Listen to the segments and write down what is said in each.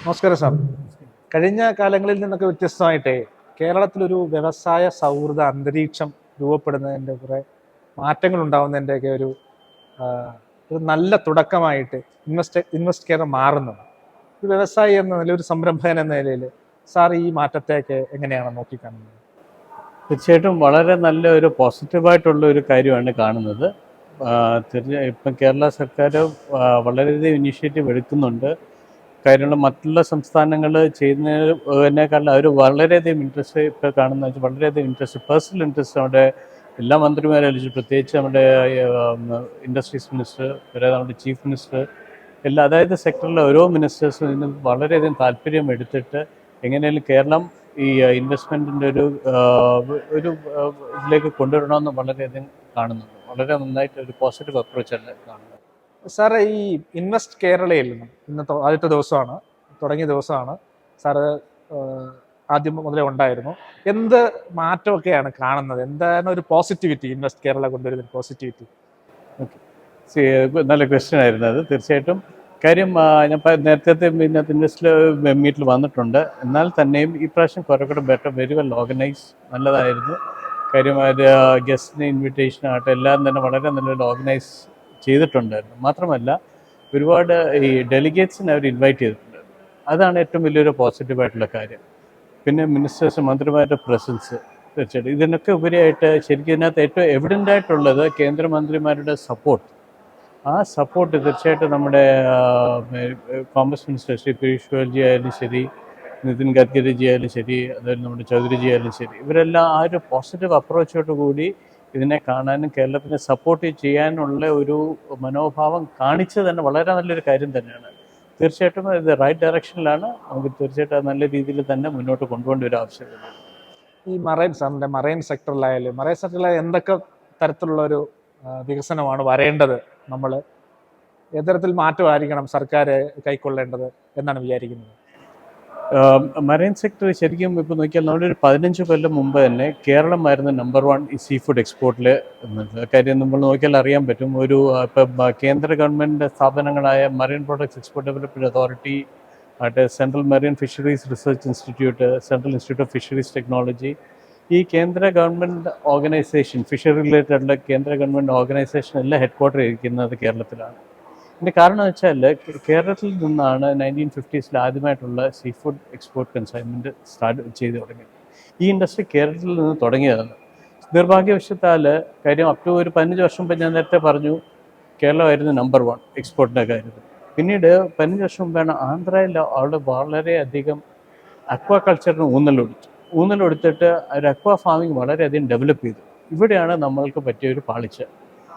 നമസ്കാരം സാർ. കഴിഞ്ഞ കാലങ്ങളിൽ നിന്നൊക്കെ വ്യത്യസ്തമായിട്ട് കേരളത്തിലൊരു വ്യവസായ സൗഹൃദ അന്തരീക്ഷം രൂപപ്പെടുന്നതിൻ്റെ കുറെ മാറ്റങ്ങൾ ഉണ്ടാവുന്നതിൻ്റെയൊക്കെ ആ, ഒരു നല്ല തുടക്കമായിട്ട് ഇൻവെസ്റ്റ് കെയർ മാറുന്നത്. ഒരു വ്യവസായി എന്ന നിലയിൽ, ഒരു സംരംഭകൻ എന്ന നിലയിൽ സാർ ഈ മാറ്റത്തെയൊക്കെ എങ്ങനെയാണ് നോക്കിക്കാണുന്നത്? തീർച്ചയായിട്ടും വളരെ നല്ല ഒരു പോസിറ്റീവായിട്ടുള്ള ഒരു കാര്യമാണ് കാണുന്നത്. ഇപ്പം കേരള സർക്കാർ വളരെയധികം ഇനിഷ്യേറ്റീവ് എടുക്കുന്നുണ്ട്. കാര്യങ്ങൾ മറ്റുള്ള സംസ്ഥാനങ്ങൾ ചെയ്യുന്നതിനേക്കാളും അവർ വളരെയധികം ഇൻട്രസ്റ്റ് ഇപ്പോൾ കാണുന്ന വെച്ചാൽ വളരെയധികം ഇൻട്രസ്റ്റ്, പേഴ്സണൽ ഇൻട്രസ്റ്റ് നമ്മുടെ എല്ലാ മന്ത്രിമാരെ അലിച്ചു, പ്രത്യേകിച്ച് നമ്മുടെ ഇൻഡസ്ട്രീസ് മിനിസ്റ്റർ, വരെ നമ്മുടെ ചീഫ് മിനിസ്റ്റർ, അതായത് സെക്ടറിലെ ഓരോ മിനിസ്റ്റേഴ്സും ഇതിന് വളരെയധികം താല്പര്യം എടുത്തിട്ട് എങ്ങനെയാലും കേരളം ഈ ഇൻവെസ്റ്റ്മെൻറ്റിൻ്റെ ഒരു ഇതിലേക്ക് കൊണ്ടുവരണമെന്ന് വളരെയധികം കാണുന്നുണ്ട്. വളരെ നന്നായിട്ട് ഒരു പോസിറ്റീവ് അപ്രോച്ചല്ല കാണുന്നത്. സാറ് ഈ ഇൻവെസ്റ്റ് കേരളയിൽ നിന്നും ഇന്നത്തെ ആദ്യത്തെ ദിവസമാണ്, തുടങ്ങിയ ദിവസമാണ് സാറ് ആദ്യം മുതലേ ഉണ്ടായിരുന്നു. എന്ത് മാറ്റമൊക്കെയാണ് കാണുന്നത്? എന്താണ് ഒരു പോസിറ്റിവിറ്റി, ഇൻവെസ്റ്റ് കേരള കൊണ്ടുവരുന്ന പോസിറ്റിവിറ്റി? ഓക്കെ, നല്ല ക്വസ്റ്റ്യൻ ആയിരുന്നു അത്. തീർച്ചയായിട്ടും കാര്യം ഞാൻ നേരത്തെ ഇൻവെസ്റ്റ് മീറ്റിൽ വന്നിട്ടുണ്ട്. എന്നാൽ തന്നെയും ഈ പ്രാവശ്യം കുറേ കൂടെ ബെറ്റർ, വെരി വെൽ ഓർഗനൈസ്, നല്ലതായിരുന്നു. കാര്യം ഗസ്റ്റിന് ഇൻവിറ്റേഷൻ ആകട്ടെ എല്ലാം തന്നെ വളരെ നല്ലൊരു ഓർഗനൈസ് ചെയ്തിട്ടുണ്ടായിരുന്നു. മാത്രമല്ല ഒരുപാട് ഈ ഡെലിഗേറ്റ്സിനെ അവർ ഇൻവൈറ്റ് ചെയ്തിട്ടുണ്ട്. അതാണ് ഏറ്റവും വലിയൊരു പോസിറ്റീവായിട്ടുള്ള കാര്യം. പിന്നെ മിനിസ്റ്റേഴ്സ്, മന്ത്രിമാരുടെ പ്രസൻസ്, തീർച്ചയായിട്ടും ഇതിനൊക്കെ ഉപരിയായിട്ട് ശരിക്കും ഇതിനകത്ത് ഏറ്റവും എവിഡൻ്റ് ആയിട്ടുള്ളത് കേന്ദ്രമന്ത്രിമാരുടെ സപ്പോർട്ട്. ആ സപ്പോർട്ട് തീർച്ചയായിട്ടും നമ്മുടെ കോമേഴ്സ് മിനിസ്റ്റർ ശ്രീ പീയൂഷ് ഗോയൽജി ആയാലും ശരി, നിതിൻ ഗഡ്കരിജി ആയാലും ശരി, അതുപോലെ നമ്മുടെ ചൗധരിജി ആയാലും ശരി, ഇവരെല്ലാം ആ ഒരു പോസിറ്റീവ് അപ്രോച്ചോട് കൂടി ഇതിനെ കാണാനും കേരളത്തിനെ സപ്പോർട്ട് ചെയ്യാനുള്ള ഒരു മനോഭാവം കാണിച്ചത് തന്നെ വളരെ നല്ലൊരു കാര്യം തന്നെയാണ്. തീർച്ചയായിട്ടും ഇത് റൈറ്റ് ഡയറക്ഷനിലാണ്. നമുക്ക് തീർച്ചയായിട്ടും നല്ല രീതിയിൽ തന്നെ മുന്നോട്ട് കൊണ്ടുപോകേണ്ട ഒരു ആവശ്യമുണ്ട്. ഈ മറൈൻ സെക്ടറിലായാലും എന്തൊക്കെ തരത്തിലുള്ള ഒരു വികസനമാണ് വരേണ്ടത്? നമ്മൾ എത്തരത്തിൽ മാറ്റമായിരിക്കണം സർക്കാർ കൈക്കൊള്ളേണ്ടത് എന്നാണ് വിചാരിക്കുന്നത്? മറൈൻ സെക്ടർ ശരിക്കും ഇപ്പോൾ നോക്കിയാൽ നമ്മുടെ ഒരു 15 കൊല്ലം മുമ്പ് തന്നെ കേരളമായിരുന്നു നമ്പർ 1 ഈ സീ ഫുഡ് എക്സ്പോർട്ടിൽ എന്നത്. കാര്യം നമ്മൾ നോക്കിയാൽ അറിയാൻ പറ്റും. ഒരു ഇപ്പം കേന്ദ്ര ഗവൺമെൻറ് സ്ഥാപനങ്ങളായ Marine Products Export Development Authority ആയിട്ട്, Central Marine Fisheries Research Institute, Central Institute of Fisheries Technology, ഈ കേന്ദ്ര ഗവൺമെൻറ് ഓർഗനൈസേഷൻ, ഫിഷറി റിലേറ്റഡുള്ള കേന്ദ്ര ഗവൺമെൻറ് ഓർഗനൈസേഷൻ എല്ലാം ഹെഡ് ക്വാർട്ടർ ഇരിക്കുന്നത് കേരളത്തിലാണ്. ഇതിൻ്റെ കാരണം എന്ന് വെച്ചാൽ കേരളത്തിൽ നിന്നാണ് 1950s ആദ്യമായിട്ടുള്ള sea food export consignment start ചെയ്ത് തുടങ്ങിയത്. ഈ ഇൻഡസ്ട്രി കേരളത്തിൽ നിന്ന് തുടങ്ങിയതാണ്. നിർഭാഗ്യവശത്താൽ കാര്യം അപ് ടു ഒരു 15 വർഷം മുമ്പ് ഞാൻ നേരത്തെ പറഞ്ഞു കേരളമായിരുന്നു നമ്പർ 1 എക്സ്പോർട്ടിൻ്റെ കാര്യത്തിൽ. പിന്നീട് 15 വർഷം മുമ്പാണ് ആന്ധ്രയിൽ അവിടെ വളരെയധികം അക്വാകൾച്ചറിന് ഊന്നലെടുത്തിട്ട് ഒരു അക്വാ ഫാമിംഗ് വളരെയധികം ഡെവലപ്പ് ചെയ്തു. ഇവിടെയാണ് നമ്മൾക്ക് പറ്റിയൊരു പാളിച്ച.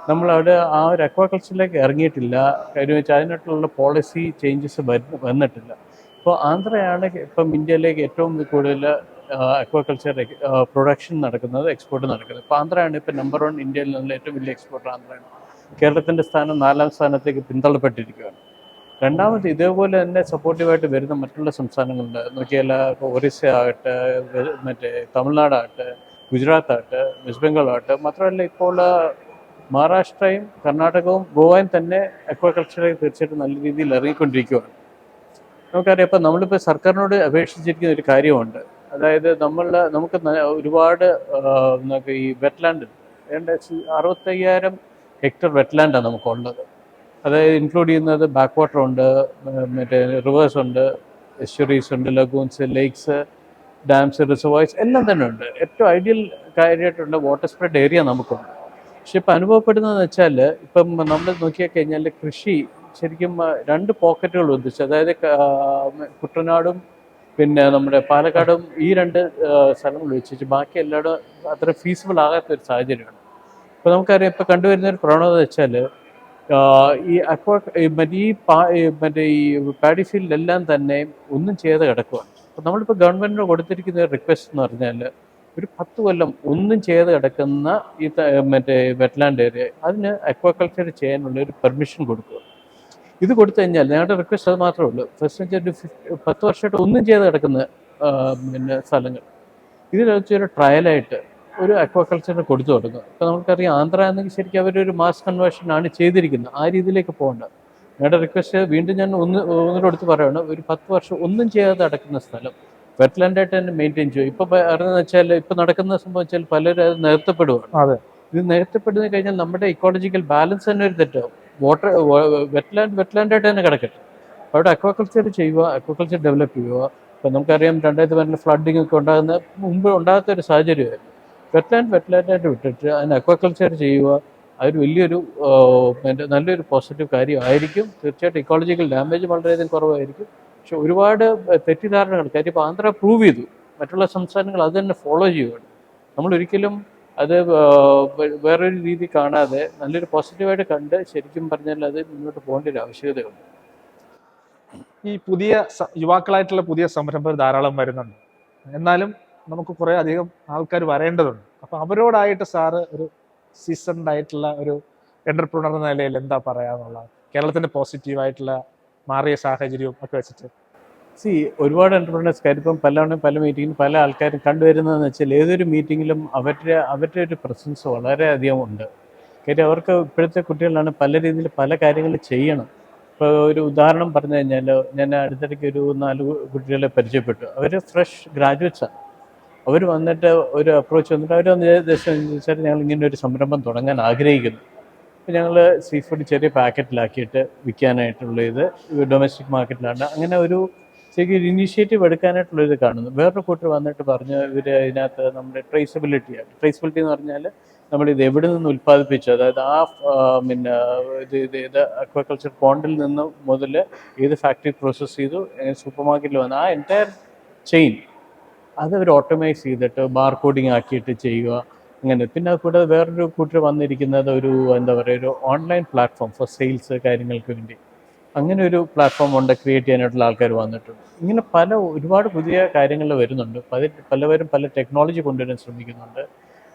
നമ്മളവിടെ ആ ഒരു അക്വാകൾച്ചറിലേക്ക് ഇറങ്ങിയിട്ടില്ല. കാര്യം വെച്ചാൽ അതിനായിട്ടുള്ള പോളിസി ചേഞ്ചസ് വന്നിട്ടില്ല. ഇപ്പോൾ ആന്ധ്രയാണ് ഇപ്പം ഇന്ത്യയിലേക്ക് ഏറ്റവും കൂടുതൽ അക്വാകൾച്ചർ പ്രൊഡക്ഷൻ നടക്കുന്നത്, എക്സ്പോർട്ട് നടക്കുന്നത്. ഇപ്പോൾ ആന്ധ്രയാണ് ഇപ്പം നമ്പർ 1 ഇന്ത്യയിൽ നിന്നുള്ള ഏറ്റവും വലിയ എക്സ്പോർട്ടർ ആന്ധ്രയാണ്. കേരളത്തിൻ്റെ സ്ഥാനം 4ാം സ്ഥാനത്തേക്ക് പിന്തള്ളപ്പെട്ടിരിക്കുകയാണ്. രണ്ടാമത് ഇതേപോലെ തന്നെ സപ്പോർട്ടീവായിട്ട് വരുന്ന മറ്റുള്ള സംസ്ഥാനങ്ങളുണ്ട്. നോക്കിയാൽ ഇപ്പോൾ ഒറീസ ആകട്ടെ, മറ്റേ തമിഴ്നാടാകട്ടെ, ഗുജറാത്താകട്ടെ, വെസ്റ്റ് ബംഗാളാകട്ടെ, മാത്രമല്ല ഇപ്പോൾ മഹാരാഷ്ട്രയും കർണാടകവും ഗോവയും തന്നെ അക്വാകൾച്ചറിൽ തീർച്ചയായിട്ടും നല്ല രീതിയിൽ ഇറങ്ങിക്കൊണ്ടിരിക്കുകയാണ്. നമുക്കറിയാം, ഇപ്പം നമ്മളിപ്പോൾ സർക്കാരിനോട് അപേക്ഷിച്ചിരിക്കുന്ന ഒരു കാര്യമുണ്ട്. അതായത് നമുക്ക് ഒരുപാട് നമുക്ക് ഈ വെറ്റ്ലാൻഡ് 65,000 ഹെക്ടർ വെറ്റ്ലാൻഡാണ് നമുക്കുള്ളത്. അതായത് ഇൻക്ലൂഡ് ചെയ്യുന്നത് ബാക്ക് വാട്ടർ ഉണ്ട്, മറ്റേ റിവേഴ്സ് ഉണ്ട്, എസ്റ്റുറീസ് ഉണ്ട്, ലഗൂൺസ്, ലേക്സ്, ഡാംസ്, റിസർവോയ്സ് എല്ലാം തന്നെ ഉണ്ട്. ഏറ്റവും ഐഡിയൽ കാര്യമായിട്ടുള്ള വാട്ടർ സ്പ്രെഡ് ഏരിയ നമുക്കുണ്ട്. പക്ഷെ ഇപ്പം അനുഭവപ്പെടുന്നതെന്ന് വെച്ചാൽ ഇപ്പം നമ്മൾ നോക്കിയാൽ കഴിഞ്ഞാൽ കൃഷി ശരിക്കും 2 പോക്കറ്റുകൾ ഉദ്ദേശിച്ചു, അതായത് കുട്ടനാടും പിന്നെ നമ്മുടെ പാലക്കാടും, ഈ 2 സ്ഥലങ്ങൾ വെച്ചിട്ട് ബാക്കി എല്ലായിടും അത്ര ഫീസിബിൾ ആകാത്തൊരു സാഹചര്യമാണ്. ഇപ്പോൾ നമുക്കറിയാം, ഇപ്പോൾ കണ്ടുവരുന്ന ഒരു പ്രവണത വെച്ചാൽ ഈ മറ്റേ ഈ പാഡി ഫീൽഡിലെല്ലാം തന്നെ ഒന്നും ചെയ്ത് കിടക്കുകയാണ്. അപ്പോൾ നമ്മളിപ്പോൾ ഗവൺമെൻറ്റിന് കൊടുത്തിരിക്കുന്ന ഒരു റിക്വസ്റ്റ് എന്ന് പറഞ്ഞാൽ ഒരു 10 കൊല്ലം ഒന്നും ചെയ്ത് കിടക്കുന്ന ഈ മറ്റേ വെറ്റ്ലാൻഡ് ഏരിയ, അതിന് അക്വാകൾച്ചർ ചെയ്യാനുള്ള ഒരു പെർമിഷൻ കൊടുക്കുക. ഇത് കൊടുത്തു കഴിഞ്ഞാൽ ഞങ്ങളുടെ റിക്വസ്റ്റ് അത് മാത്രമേ ഉള്ളൂ. ഫസ്റ്റ് ഒരു 10 വർഷമായിട്ട് ഒന്നും ചെയ്ത് കിടക്കുന്ന പിന്നെ സ്ഥലങ്ങൾ ഇതിൽ വെച്ചൊരു ട്രയലായിട്ട് ഒരു അക്വാകൾച്ചറിന് കൊടുത്തു തുടങ്ങുക. ഇപ്പോൾ നമുക്കറിയാം ആന്ധ്ര എന്നെങ്കിൽ ശരിക്കും അവരൊരു മാസ് കൺവേർഷനാണ് ചെയ്തിരിക്കുന്നത്. ആ രീതിയിലേക്ക് പോകേണ്ട. ഞങ്ങളുടെ റിക്വസ്റ്റ് വീണ്ടും ഞാൻ ഒന്നിനോട് എടുത്ത് പറയുകയാണ്, ഒരു 10 വർഷം ഒന്നും ചെയ്യാതെ അടക്കുന്ന സ്ഥലം വെറ്റ്ലാൻഡായിട്ട് തന്നെ മെയിൻറ്റെയിൻ ചെയ്യും. ഇപ്പോൾ അറിയുന്നത് വെച്ചാൽ ഇപ്പോൾ നടക്കുന്ന സംഭവം വെച്ചാൽ പലരും അത് നികത്തപ്പെടുകയാണ്. അതെ. ഇത് നികത്തപ്പെടുന്ന കഴിഞ്ഞാൽ നമ്മുടെ ഇക്കോളജിക്കൽ ബാലൻസ് തന്നെ ഒരു തെറ്റാവും. വാട്ടർ വെറ്റ്ലാൻഡായിട്ട് തന്നെ കിടക്കട്ടെ. അവിടെ അക്വാകൾച്ചർ ചെയ്യുക, അക്വാകൾച്ചർ ഡെവലപ്പ് ചെയ്യുക. ഇപ്പം നമുക്കറിയാം 2014 ഫ്ലഡിങ് ഒക്കെ ഉണ്ടാകുന്ന മുമ്പ് ഉണ്ടാകാത്ത ഒരു സാഹചര്യമായിരുന്നു. വെറ്റ്ലാൻഡായിട്ട് വിട്ടിട്ട് അതിന് അക്വാകൾച്ചർ ചെയ്യുക, അതൊരു വലിയൊരു നല്ലൊരു പോസിറ്റീവ് കാര്യമായിരിക്കും. തീർച്ചയായിട്ടും ഇക്കോളജിക്കൽ ഡാമേജ് വളരെയധികം കുറവായിരിക്കും. പക്ഷെ ഒരുപാട് തെറ്റിദ്ധാരണകൾ, കാര്യം ഇപ്പോൾ ആന്ധ്ര പ്രൂവ് ചെയ്തു, മറ്റുള്ള സംസ്ഥാനങ്ങൾ അത് തന്നെ ഫോളോ ചെയ്യുകയാണ്. നമ്മളൊരിക്കലും അത് വേറൊരു രീതി കാണാതെ നല്ലൊരു പോസിറ്റീവായിട്ട് കണ്ട് ശരിക്കും പറഞ്ഞാൽ അത് മുന്നോട്ട് പോകേണ്ട ഒരു ആവശ്യകതയുണ്ട്. ഈ പുതിയ യുവാക്കളായിട്ടുള്ള പുതിയ സംരംഭകർ ധാരാളം വരുന്നുണ്ട്. എന്നാലും നമുക്ക് കുറേ അധികം ആൾക്കാർ വരേണ്ടതുണ്ട്. അപ്പോൾ അവരോടായിട്ട് സാറ് ഒരു സീസൺഡ് ആയിട്ടുള്ള ഒരു എന്റർപ്രണർ എന്ന നിലയിൽ എന്താ പറയാന്നുള്ളത്, കേരളത്തിന്റെ പോസിറ്റീവായിട്ടുള്ള മാറിയ സാഹചര്യവും ഒക്കെ വെച്ചിട്ട്? ഒരുപാട് എന്റർപ്രണേഴ്സ് കാര്യം പല മീറ്റിങ്ങിലും പല ആൾക്കാരും കണ്ടുവരുന്നതെന്ന് വെച്ചാൽ ഏതൊരു മീറ്റിങ്ങിലും അവരുടെ ഒരു പ്രസൻസ് വളരെയധികം ഉണ്ട്. കാര്യം അവർക്ക് ഇപ്പോഴത്തെ കുട്ടികളാണ് പല രീതിയിൽ പല കാര്യങ്ങൾ ചെയ്യണം. ഇപ്പോൾ ഒരു ഉദാഹരണം പറഞ്ഞു കഴിഞ്ഞാൽ, ഞാൻ അടുത്തിടയ്ക്ക് ഒരു 4 കുട്ടികളെ പരിചയപ്പെട്ടു. അവർ ഫ്രഷ് ഗ്രാജുവേറ്റ്സാണ്. അവർ വന്നിട്ട് ഒരു അപ്രോച്ച് വന്നിട്ട് അവർ വെച്ചാൽ ഞങ്ങൾ ഇങ്ങനെ ഒരു സംരംഭം തുടങ്ങാൻ ആഗ്രഹിക്കുന്നു. അപ്പോൾ ഞങ്ങൾ സീ ഫുഡ് ചെറിയ പാക്കറ്റിലാക്കിയിട്ട് വിൽക്കാനായിട്ടുള്ള ഇത് ഡൊമസ്റ്റിക് മാർക്കറ്റിലാണ്. അങ്ങനെ ഒരു ശരിക്കും ഇനീഷ്യേറ്റീവ് എടുക്കാനായിട്ടുള്ളൊരു കാണുന്നു. വേറൊരു കൂട്ടർ വന്നിട്ട് പറഞ്ഞു ഇവർ ഇതിനകത്ത് നമ്മുടെ ട്രേസബിലിറ്റിയാണ്. ട്രേസബിലിറ്റി എന്ന് പറഞ്ഞാൽ നമ്മളിത് എവിടെ നിന്ന് ഉൽപ്പാദിപ്പിച്ചു, അതായത് പിന്നെ ഇത് അക്വാകൾച്ചർ പോണ്ടിൽ നിന്ന് മുതൽ ഏത് ഫാക്ടറി പ്രോസസ്സ് ചെയ്തു, സൂപ്പർ മാർക്കറ്റിൽ വന്ന് ആ എൻറ്റയർ ചെയിൻ അത് അവർ ഓട്ടോമൈസ് ചെയ്തിട്ട് ബാർ കോഡിങ് ആക്കിയിട്ട് ചെയ്യുക. അങ്ങനെ പിന്നെ അത് കൂടാതെ വേറൊരു കൂട്ടർ വന്നിരിക്കുന്നത് ഒരു എന്താ പറയുക ഒരു ഓൺലൈൻ പ്ലാറ്റ്ഫോം ഫോർ സെയിൽസ് കാര്യങ്ങൾക്ക് വേണ്ടി. അങ്ങനെ ഒരു പ്ലാറ്റ്ഫോം ഉണ്ട്, ക്രിയേറ്റ് ചെയ്യാനായിട്ടുള്ള ആൾക്കാർ വന്നിട്ടുണ്ട്. ഇങ്ങനെ ഒരുപാട് പുതിയ കാര്യങ്ങൾ വരുന്നുണ്ട്. പലവരും പല ടെക്നോളജി കൊണ്ടുവരാൻ ശ്രമിക്കുന്നുണ്ട്.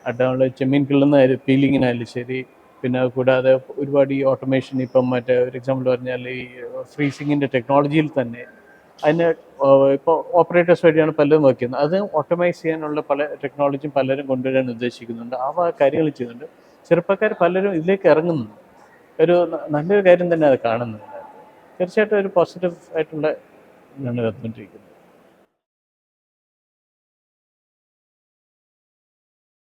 അതുകൊണ്ട് ചെമ്മീൻ കിള്ളുന്ന പീലിങ്ങിനായാലും ശരി, പിന്നെ കൂടാതെ ഒരുപാട് ഈ ഓട്ടോമേഷൻ, ഇപ്പം മറ്റേ ഒരു എക്സാമ്പിൾ പറഞ്ഞാൽ ഈ ഫ്രീസിങ്ങിൻ്റെ ടെക്നോളജിയിൽ തന്നെ അതിന് ഇപ്പോൾ ഓപ്പറേറ്റേഴ്സ് വഴിയാണ് പലതും വയ്ക്കുന്നത്. അത് ഓട്ടോമൈസ് ചെയ്യാനുള്ള പല ടെക്നോളജിയും പലരും കൊണ്ടുവരാൻ ഉദ്ദേശിക്കുന്നുണ്ട്. ആ കാര്യങ്ങൾ ചെയ്യുന്നുണ്ട്. ചെറുപ്പക്കാർ പലരും ഇതിലേക്ക് ഇറങ്ങുന്നുണ്ട്. ഒരു നല്ലൊരു കാര്യം തന്നെ അത് കാണുന്നുണ്ട്. തീർച്ചയായിട്ടും ഒരു പോസിറ്റീവ് ആയിട്ടുള്ള ഇതാണ് വന്നുകൊണ്ടിരിക്കുന്നത്.